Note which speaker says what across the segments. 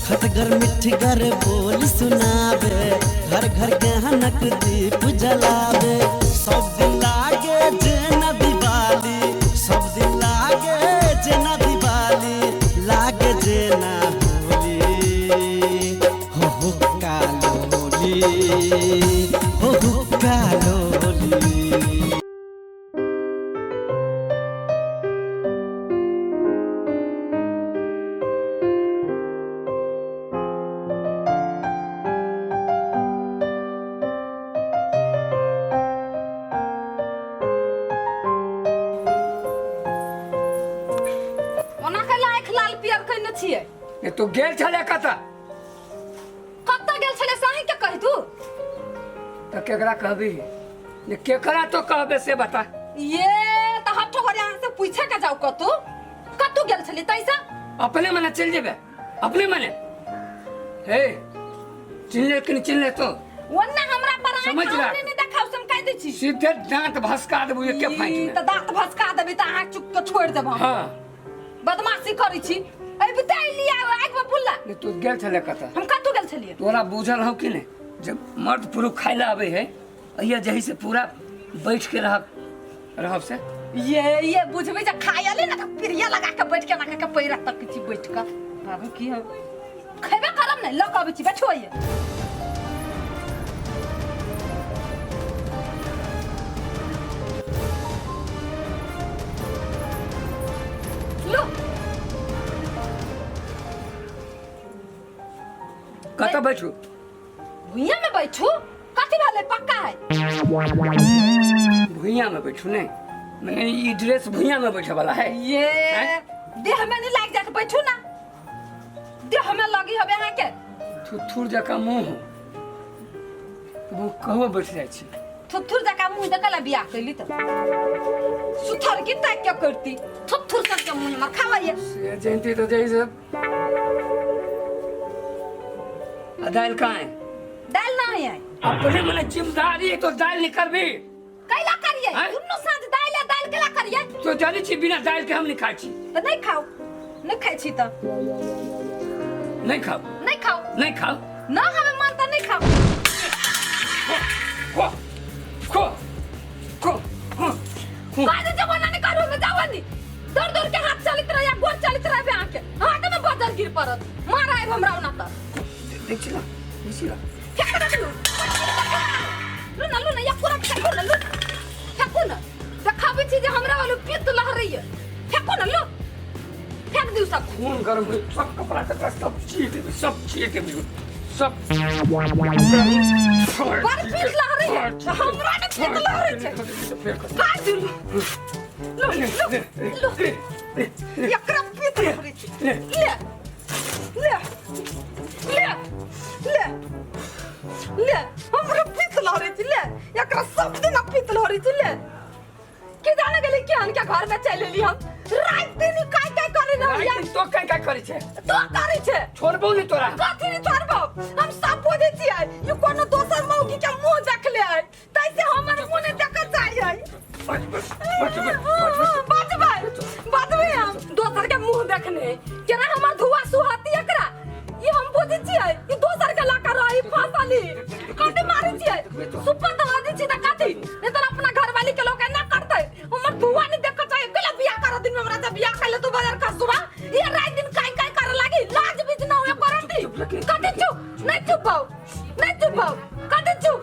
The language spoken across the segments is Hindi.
Speaker 1: खटगर मिठगर बोल सुनावे, घर घर गहनक दीप जलावे। सब दिन लागे जेना दिवाली, सब दिन लागे जेना दिवाली, लागे जेना होली। हो कालोली, हो कालोली।
Speaker 2: ये तू गेल छले कता
Speaker 3: गेल छले साही के कहि तू
Speaker 2: तो केकरा कहबी ये केकरा तो कहबे से बता।
Speaker 3: ये त हट्ठो घर यहाँ से पूछे के जाऊ कतू गेल छली तैसा
Speaker 2: अपने मने चल जेबे अपने मने। हे चिल्ले कि चिल्ले तो
Speaker 3: वन्ना हमरा पर
Speaker 2: समझ रहा
Speaker 3: नहीं देखाव सम कह दै छी
Speaker 2: सीधे दांत भसका देबू ये के फाइट में
Speaker 3: त दांत भसका देबी त आंख चुक के छोड़ देब हम।
Speaker 2: हां
Speaker 3: बदमाशी करै छी ए बताई लिया आग में बुल्ला
Speaker 2: ने तू गेल छले कता
Speaker 3: हम कतू गेल छलिए
Speaker 2: तोरा बुझल हो कि ने जब मर्द पुरुष खाइला आवे है अइया जही से पूरा बैठ के रहब से
Speaker 3: ये बुझबे जे खायले ना प्रिया लगा के बैठ के ना के पैर तक छी बैठ के बाबू की है खैबे करम नहीं लक आबै छी बैठो ये लो
Speaker 2: कता बैठू
Speaker 3: भुइया में बैठू कथि भले पक्का है
Speaker 2: भुइया में बैठू नहीं मैंने ये ड्रेस भुइया में बैठे वाला है
Speaker 3: ये देह में नहीं लाग जाके बैठू ना देह में लगी हबे यहाँ के
Speaker 2: थुथुर जका मुंह वो कहो बैठ जाय छी
Speaker 3: थुथुर जका मुंह देखला बियाह कैली त सुथर की ता क्या करती थुथुर सा के मुंह में खावाये
Speaker 2: से जयंती तो जैसे दाल कहाँ है
Speaker 3: दाल ना है
Speaker 2: अपने मने जिम्मेदारी है तो दाल निकल भी
Speaker 3: कैला करिए दुनु साथ दाल केला करिए
Speaker 2: तो जानी छी बिना दाल के हम नहीं खाई छी
Speaker 3: तो नहीं खाओ नहीं खाई छी त
Speaker 2: नहीं खाओ नहीं खाओ
Speaker 3: ना हमें मानता नहीं खाओ
Speaker 2: खो
Speaker 3: बाजे जमाना नहीं करो मैं जवानी दौड़ के हाथ चलित रह या गोर चलित रह बे आके हाथ में बदल गिर पड़त मारा है हमरा ना त
Speaker 2: देख छी ना
Speaker 3: लो ना या पूरा फेंको ना देखाबे छी जे हमरा वाला पित्त लहर रही है फेंको ना लो फेंक दियो सब
Speaker 2: खून गरम है सब कपड़ा का सब चीट भी सब
Speaker 3: बार पित्त लहर रही है हमरा ने पित्त लहर रही है काट दियो लो एकरा पित्त लहर रही है ले हमरा पित्त लहर रही ले एकरा सब दिन पित्त लहर रही ले के जाने गेली के अन के घर में चले ली हम रात दिन काय करे ना यार
Speaker 2: तो काय करे छे
Speaker 3: तो करे छे
Speaker 2: छोड़बो नहीं तोरा
Speaker 3: कथि नहीं छोड़बो हम सब बोझे छी ये कोनो दोसर मौगी के मुंह देख ले है तैसे हमर मुंह ने देख चाहिए बच भाई हम दोसर के मुंह देखने केना हमर धुआ सुहाती एकरा ये हम बोझे छी ये दोसर के लाका रही फासली कते मारे छी सुपर दवा दी छी त कथि नहीं तो अपना घर वाली के लोग ना करते हमर धुआ नहीं देख चाहिए गला बियाह कर दिन में हमरा जब बियाह कैले तू बाजार का सुबह ये रात दिन काय कर लागी लाज बीज ना होए करती कते चुप कते चुप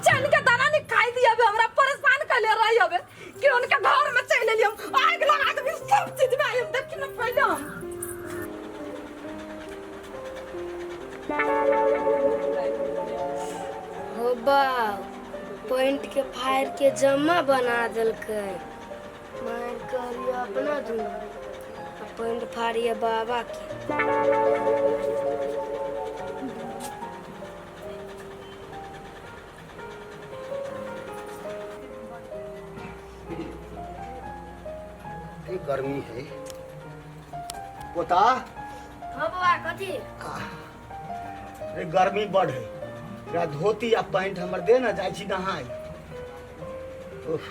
Speaker 3: चल के दाना नहीं खाई दिया बे हमरा परेशान कर ले रही हबे कि उनके घर में चले लियो आग लगा के सब चीज में हम देख न पहले हम
Speaker 4: हो बा पॉइंट के फायर के जमा बना देलकै मार करिए अपना दुनू पॉइंट फाड़िए बाबा
Speaker 5: के गर्मी है पोता
Speaker 4: हाँ बाबा कथी
Speaker 5: रे गर्मी बढ़ है या धोती या पैंट हमर दे ना जाई छी नहाई उफ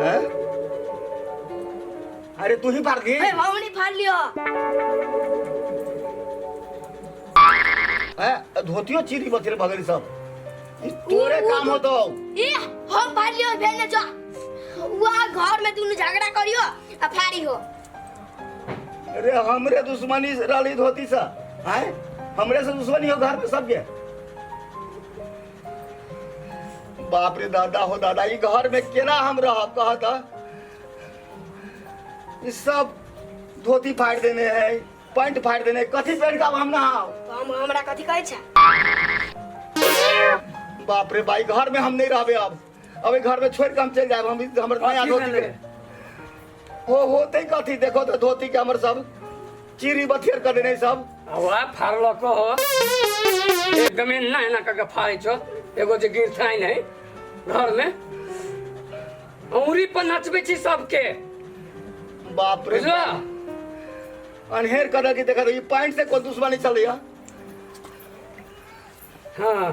Speaker 5: हैं? अरे तू ही फाड़ दी
Speaker 4: हमने फाड़ लियो
Speaker 5: धोतियो चीरी बथेरे भगरी सब ई तोरे काम हो तो
Speaker 4: ए हम फाड़ लियो भेने जो वहाँ घर में तूने झगड़ा करियो आ फाड़ी हो
Speaker 5: अरे हमरे दुश्मनी रली धोती सा हैं हमरे से दुश्मनी हो घर में सबके बाप रे दादा हो दादा ई घर में केना हम रह कहता ई सब धोती फाड़ देने है पैंट फाड़ देने कथी पहन के अब हम ना आओ
Speaker 4: हम हमरा कथी कहै छै
Speaker 5: बाप रे भाई घर में हम नहीं रहबे अब घर में छोड़ के हम चल जाए हम हमर नया धोती के हो होते कथी देखो तो धोती के हमर सब चीरी बथियर कर देने सब
Speaker 2: हवा फाड़लो को हो एकदम ना ना का फाड़े छो एगो जे गिर थाई नहीं घर में औरी पर नचबे छी सबके
Speaker 5: बाप रे
Speaker 2: बुझला
Speaker 5: अनहेर कर के देखा तो ये पॉइंट से कोई दुश्मनी चल रही है
Speaker 2: हां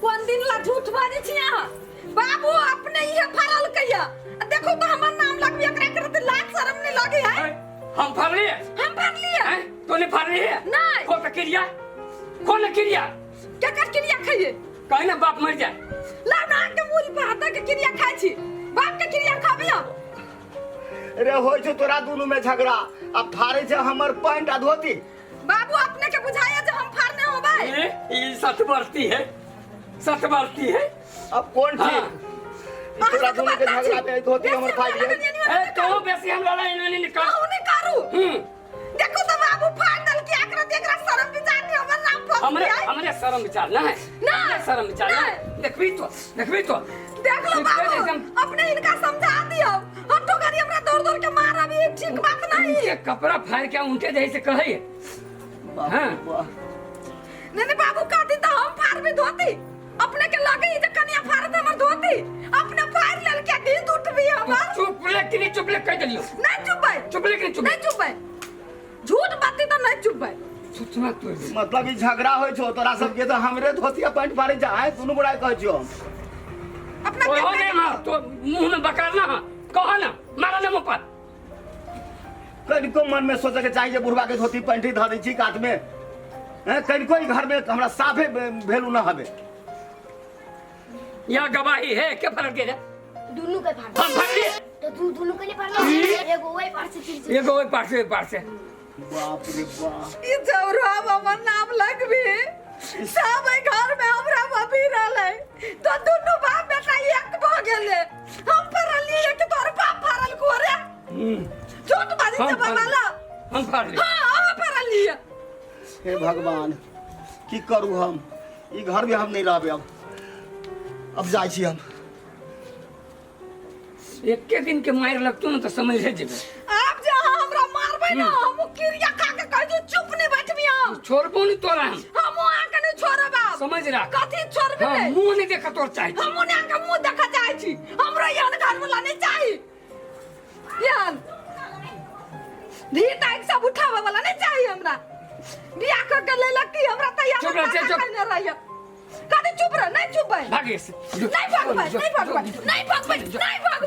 Speaker 3: कौन दिन ला झूठ बाजे छी यहाँ बाबू अपने ये फाड़ल कहिया देखो तो हमर नाम लग एकरा करते लाज शर्म नहीं लगे है
Speaker 2: हम फाड़ लिए
Speaker 3: हम फाड़ लिए
Speaker 2: हैं तूने फाड़ लिए
Speaker 3: नहीं
Speaker 2: को तो क्रिया कौन क्रिया
Speaker 3: क्या कर क्रिया खाइए
Speaker 2: कहीं ना बाप मर जाए
Speaker 3: ला ना के मूल पे हाथ के क्रिया खाइ छी बाप के क्रिया खाबे हम
Speaker 5: अरे होय छै तोरा दोनों में झगड़ा अब फाड़े छै हमर पॉइंट आ धोती
Speaker 3: बाबू अपने के बुझाया जे हम फाड़ने हो भाई
Speaker 2: ये सत बढ़ती है
Speaker 5: अब कौन थी तोरा दोनों के झगड़ा पे धोती हमर फाड़ गए
Speaker 2: ए तो बेसी हम लड़ा इन्होंने निकाल
Speaker 3: नहीं करू देखो तो बाबू फाड़ दल के एकरा देखरा शर्म विचार नहीं हमर नाम फस
Speaker 2: हमरे शर्म विचार ना है
Speaker 3: ना
Speaker 2: शर्म विचार ना देखबी तो
Speaker 3: देख लो बाबू अपने इनका समझा दियो हटो करी हमरा दौड़ के मारा भी ठीक बात नहीं
Speaker 2: ये कपड़ा फाड़ के उनके जैसे कहे हां
Speaker 3: नहीं बाबू कहती तो हम फाड़ भी धोती अपने के लगे जे कनिया फाड़ दे हमर धोती अपने फाड़ लेल के नींद उठबी हमर
Speaker 2: चुप ले कह दियो
Speaker 3: नहीं चुप भाई झूठ बाती तो नहीं चुप भाई
Speaker 2: सुना तू
Speaker 5: मतलब ई झगड़ा होय छो तोरा सब के तो हमरे धोतिया पैंट फाड़े जाए दोनों बड़ा कह छियो
Speaker 3: अपना
Speaker 2: ओ ने मार तो मुंह में बकार ना कह ना मारा ना मुंह पर
Speaker 5: कनिको मन में सोचे के चाहिए बुढ़वा के धोती पैंट ही ध दै छी काट में हैं कनिको घर में हमरा साफे भेलू ना हबे
Speaker 2: या गवाही है के फर्क के
Speaker 4: दुनु के फाड़
Speaker 2: हम फाड़ लिए
Speaker 4: तो तू दुनु के नहीं फाड़लो एगो ओई पार से चीज
Speaker 2: एगो ओई पार से
Speaker 5: बाप रे बाप
Speaker 3: ई चौरा हमर नाम लगबी सब घर में हमरा बबी रहले तो दोनों बाप बेटा एक भ गेले हम फरलिए कि तोर बाप फरल को रे झूठ बाजी से बाला
Speaker 2: हम फाड़ लिए
Speaker 3: हां हम फरलिए
Speaker 5: हे भगवान की करू हम ई घर में हम नहीं रहबे अब जाय छी हम
Speaker 2: एक दिन के मार लगतो ना तो समझ ले जेबे
Speaker 3: आप जहां हमरा मारबे ना हम किरिया खा के कह जो चुप नहीं बैठबी हम
Speaker 2: छोड़बो नहीं तोरा
Speaker 3: हम आके नहीं छोड़ब बाप
Speaker 2: समझ रहा
Speaker 3: कथी छोड़बे
Speaker 2: हां मुंह नहीं देखा तोर चाहे
Speaker 3: हम उन्हें आके मुंह देखा चाहे छी हमरा यान घर वाला नहीं चाहिए यान दी टाइम सब उठावे वाला नहीं चाहिए हमरा बियाह कर के ले लकी हमरा तैयार
Speaker 2: चुप रह
Speaker 3: नहीं रहिए कथी चुप रह नहीं चुप भाई
Speaker 2: भागे से
Speaker 3: नहीं भाग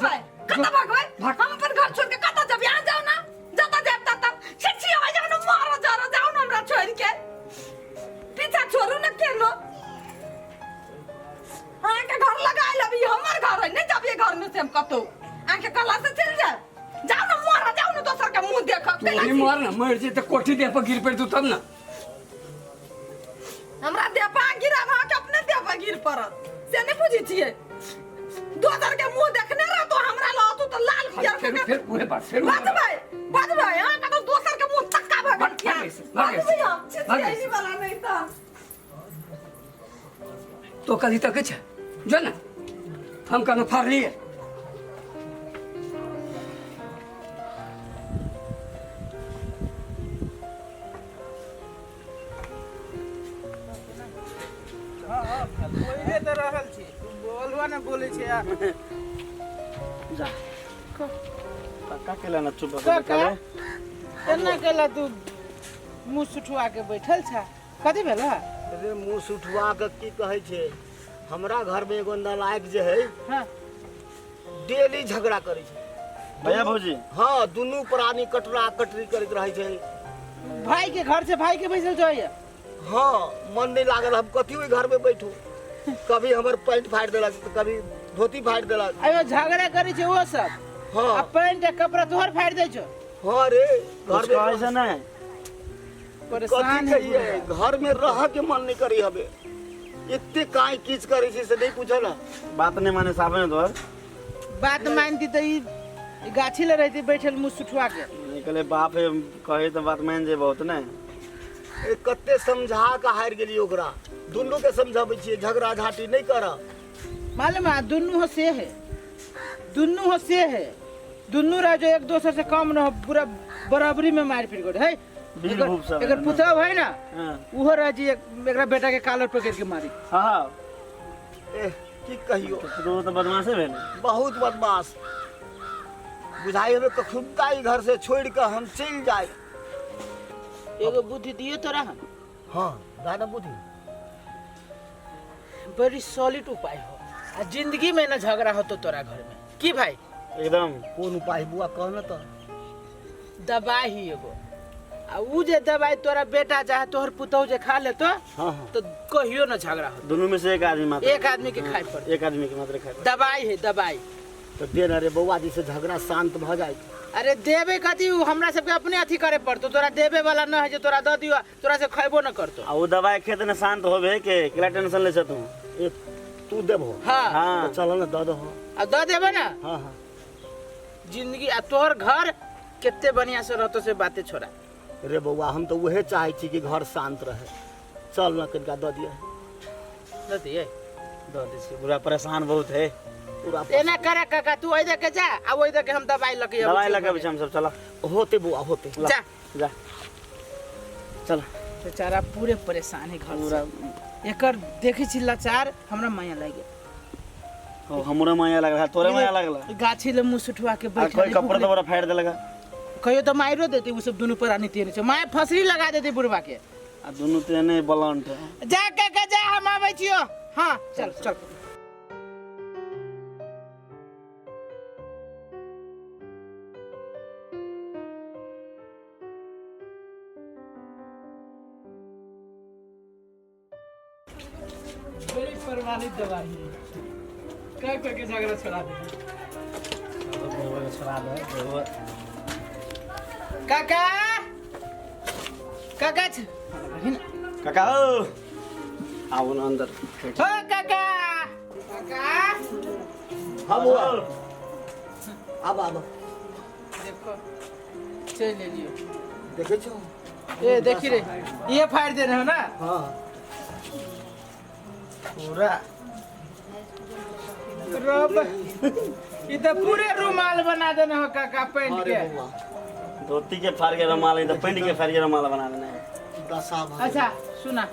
Speaker 3: भाई कता भाग भाई हम अपन घर छोड़ के कता जब यहां जाओ ना जाता तब छिछी हो जाओ ना मारो जाओ ना हमरा छोड़ के पीछा छोड़ू ना केलो आके घर लगा लबी हमर घर है नहीं जब ये घर में से हम कतो आके कला से चल जा जाओ ना मारो जाओ ना दोसर के मुंह देखो
Speaker 2: तोरी मार ना मर जे तो कोठी दे पर गिर पड़ तू तब ना
Speaker 3: हमरा दे पा गिरा ना के अपने दे पा गिर पड़त से नहीं बुझी छिए दोसर के मुंह देखने रह तो हमरा ला तो लाल पियर
Speaker 2: फिर पूरे बात फिर
Speaker 3: बात भाई हां का तो दोसर के मुंह तक्का भगन क्या भागे से वाला नहीं था
Speaker 2: तो कभी तक छ जो ना हम कनो फाड़ लिए
Speaker 6: ओइहे त रहल छी बोलवा न बोले छै यार
Speaker 5: जा का केला न चुप
Speaker 6: काका एना केला तू मुंह सुठवा के बैठल छ कथी भेला
Speaker 5: अरे मुंह सुठवा के की कहै छै हमरा घर में एगो नालायक जे है
Speaker 6: हां
Speaker 5: डेली झगड़ा करे छे
Speaker 7: भैया भौजी
Speaker 5: हाँ दुनू प्राणी कटरा कटरी करैत रहे छे
Speaker 6: भाई के घर से भाई के बैसल जाइए
Speaker 5: हाँ मन नहीं लागल हम कथी ओइ घर में बैठू कभी हमर पैंट फाड़ देलक तो कभी धोती फाड़ देलक
Speaker 6: अयो झगड़ा करे छे वो सब
Speaker 5: हाँ
Speaker 6: आ पैंट आ कपड़ा तोहर फाड़ दे छो
Speaker 5: हाँ रे
Speaker 7: कुछ
Speaker 5: घर में
Speaker 7: ऐसा नहीं
Speaker 6: परेशान
Speaker 5: कथी
Speaker 6: है
Speaker 5: कहिए घर में रह के मन नहीं करी हमें इतने काहे किच करे छे से नहीं पूछो ना
Speaker 7: बात नहीं माने साहब ने तो
Speaker 6: बात मानती तो ई गाछी ले रहती बैठल मुंह सुठवा के
Speaker 7: निकले बाप है कहे तो बात मान जे बहुत ने
Speaker 5: ए कते समझा के हार गेली ओकरा दुनू के समझाबै छियै झगड़ा झाटी नहीं कर
Speaker 6: मालूम है दुनू हो से है दुनू हो से है दुनू रह जो एक दूसरे से कम न हो पूरा बराबरी में मार पीट कर है
Speaker 7: बिल भूप सब
Speaker 6: अगर पुतव है ना
Speaker 7: हां
Speaker 6: उहो रह जी एकरा बेटा के कालर पकड़ के मारी
Speaker 7: हां
Speaker 5: ए की कहियो
Speaker 7: तो बदमाश है भेल
Speaker 5: बहुत बदमाश बुझाई हमें कखुनता ही घर से छोड़ के हम चल जाए
Speaker 6: एगो बुद्धि दिए तोरा हम
Speaker 5: हाँ दादा बुद्धि
Speaker 6: बड़ी सॉलिड उपाय हो आ जिंदगी में ना झगड़ा हो तो तोरा घर में की भाई
Speaker 7: एकदम
Speaker 5: कौन उपाय बुआ कहना तो
Speaker 6: दवाई ही एगो आ ऊ जे दवाई तोरा बेटा चाहे तोहर पुतौ जे खा ले तो
Speaker 7: हां हां
Speaker 6: तो कहियो ना झगड़ा हो
Speaker 7: दोनों में से एक आदमी मात्र
Speaker 6: एक आदमी के खाए पड़े
Speaker 7: एक आदमी के मात्र खाए
Speaker 6: दवाई है दवाई
Speaker 5: तो दे ना रे बउआ जी से झगड़ा शांत भ जाए
Speaker 6: अरे देवे कथी ऊ हमरा सबके अपने अथी करे पड़तो तोरा देवे वाला न है जे तोरा द दियो तोरा से खैबो न करतो
Speaker 7: आ वो दवाई खेत ने शांत होबे के केला टेंशन ले छ तू
Speaker 5: ए तू देबो
Speaker 6: हाँ
Speaker 7: हां
Speaker 5: तो चल ना दो
Speaker 6: आ द देबे ना
Speaker 5: हाँ हाँ
Speaker 6: जिंदगी आ तोहर घर कितने बढ़िया से रहतो से बातें छोड़ा
Speaker 5: रे बउआ हम तो वहे चाहे छी कि घर शांत रहे चल ना कनिका दे दिए
Speaker 6: द दिए
Speaker 7: दो दे पूरा परेशान बहुत है
Speaker 5: पूरा
Speaker 6: एना करे काका तू ओइ दे के जा आ ओइ दे के हम दवाई लके
Speaker 7: दवाई लगा बिच हम सब चला
Speaker 5: होते बुआ होते
Speaker 6: जा
Speaker 7: जा चल
Speaker 6: बेचारा पूरे परेशान है घर
Speaker 7: पूरा
Speaker 6: से एकर देखी छी लाचार हमरा माया लागे
Speaker 7: ओ हमरा माया लगला तोरे माया लगला
Speaker 6: गाछी ले मुंह सुठवा के
Speaker 7: आ
Speaker 6: बैठ
Speaker 7: कोई कपड़ा तो बड़ा फाड़ देलगा
Speaker 6: कहियो तो माइरो देते उ सब दोनों पर आनी तेरे से माय फसरी लगा देते बुढ़वा के
Speaker 7: आ दोनों तेने बलंट
Speaker 6: जा के जा हम आबै छियो हां चल चल बड़ी प्रमाणित दवाई है क्या के झगड़ा छड़ा दे
Speaker 7: छड़ा दे
Speaker 6: काका काका
Speaker 7: काका ओ आओ न अंदर
Speaker 6: हो काका काका
Speaker 5: हाँ बुआ अब
Speaker 6: देखो चल ले लियो
Speaker 5: देखे छो
Speaker 6: ए देखी रे ये फाड़ दे रहे हो ना
Speaker 5: हाँ
Speaker 7: पूरा
Speaker 6: रब ये तो पूरे रुमाल बना देना हो काका पेंट
Speaker 5: अरे
Speaker 6: के
Speaker 5: बुआ
Speaker 7: धोती के फाड़ के रुमाल है तो पेंट के फाड़ के रुमाल बना देना है
Speaker 5: दशा भाई
Speaker 6: अच्छा सुना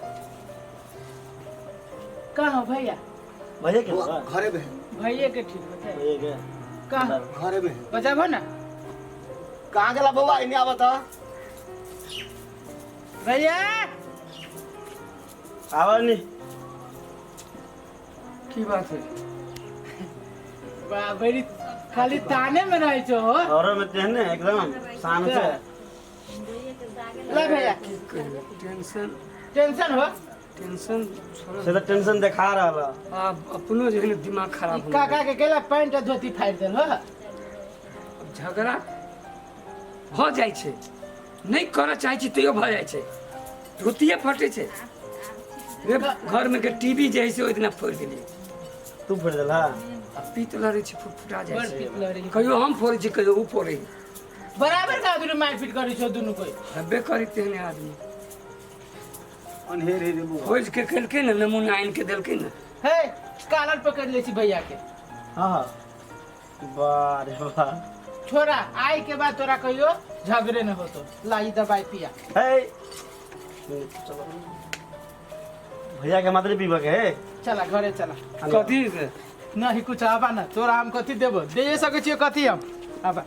Speaker 6: कहाँ हो भैया
Speaker 7: भैया क्या
Speaker 5: बुआ
Speaker 7: हुआ
Speaker 5: घरे में है
Speaker 6: भैया के ठीक है
Speaker 7: भैया क्या
Speaker 6: कहाँ
Speaker 5: घरे में है
Speaker 6: बचाबो ना
Speaker 5: कहाँ गेला बउआ इन्हें आवत है
Speaker 6: भैया
Speaker 7: आवाज नहीं
Speaker 2: की बात है
Speaker 6: बा बड़ी खाली ताने में रही छो हो
Speaker 7: और में तेने एकदम शान से
Speaker 6: ले भैया
Speaker 2: टेंशन
Speaker 6: टेंशन हो
Speaker 2: टेंशन छोड़
Speaker 7: से तो टेंशन दिखा रहा
Speaker 2: आप अपनो जो है ना दिमाग खराब हो
Speaker 6: काका के केला पैंट आ धोती फाड़ देल हो
Speaker 2: झगड़ा हो जाइ छै नहीं करऽ चाहे छी तैयो भऽ जाइ छै धोतिए फटे छै रे घर में के टीवी जे है से ओइ दिना फोड़ देलिए
Speaker 7: तू फोड़ देला
Speaker 2: आ पीतल रहै छै फुटफुटा जाइ
Speaker 6: बड़
Speaker 2: छै
Speaker 6: पीत लहरी
Speaker 2: कहियो हम फोड़ै छी कहियो ऊ फोड़ै
Speaker 6: बराबर का दुनु मारपीट करी छो दुनु कोई
Speaker 2: हब्बे करी तेहने आदमी
Speaker 5: अनहेरे रे बुआ
Speaker 2: खोज के केलकै ने नमूना आनि के देलकै ने
Speaker 6: हे कालर पकड़ ले छी भैया के
Speaker 7: हां वाह रे वाह
Speaker 6: छोरा आई के बाद तोरा कहियो झगड़े न होतो लाई दवाई पिया
Speaker 7: हे भैया के मात्र पीबा के है
Speaker 6: चला घरे चला
Speaker 2: कथी से
Speaker 6: नहीं कुछ आबा ना तोरा हम कथी देबो दे सकै छियो कथी हम आबा